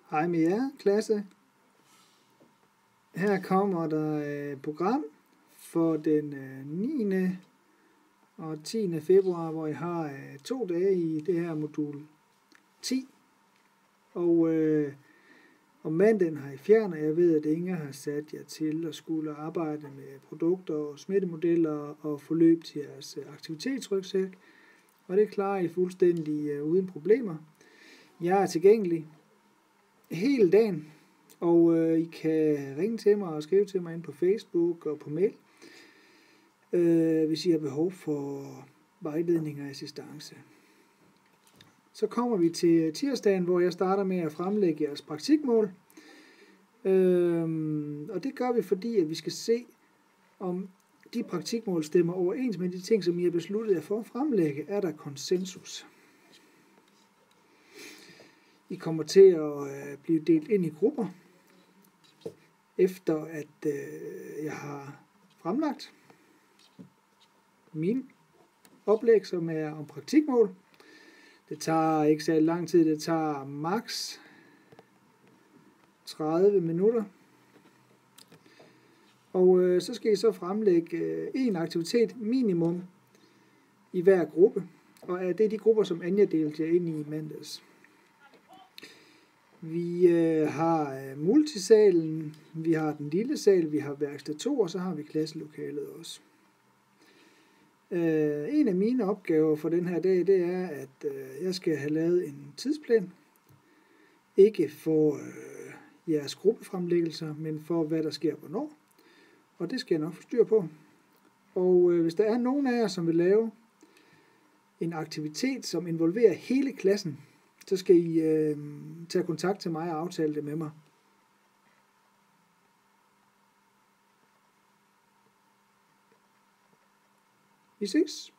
Hej med jer, klasse. Her kommer der et program for den 9. og 10. februar, hvor jeg har 2 dage i det her modul 10. Og om mandagen har I fjern, og jeg ved, at Inger har sat jer til at skulle arbejde med produkter og smittemodeller og forløb til jeres aktivitetsrygsæk. Og det klarer I fuldstændig uden problemer. Jeg er tilgængelig hele dagen, og I kan ringe til mig og skrive til mig ind på Facebook og på mail, hvis I har behov for vejledning og assistance. Så kommer vi til tirsdagen, hvor jeg starter med at fremlægge jeres praktikmål. Og det gør vi, fordi at vi skal se, om de praktikmål stemmer overens med de ting, som I har besluttet jer for at fremlægge. Er der konsensus? I kommer til at blive delt ind i grupper, efter at jeg har fremlagt min oplæg, som er om praktikmål. Det tager ikke så lang tid, det tager maks 30 minutter. Og så skal I så fremlægge en aktivitet minimum i hver gruppe. Og det er de grupper, som Anja delte jer ind i mandags. Vi har multisalen, vi har den lille sal, vi har værksted 2, og så har vi klasselokalet også. En af mine opgaver for den her dag, det er, at jeg skal have lavet en tidsplan. Ikke for jeres gruppefremlæggelser, men for hvad der sker hvornår. Og det skal jeg nok få styr på. Og hvis der er nogen af jer, som vil lave en aktivitet, som involverer hele klassen, så skal I tage kontakt til mig og aftale det med mig. Vi ses.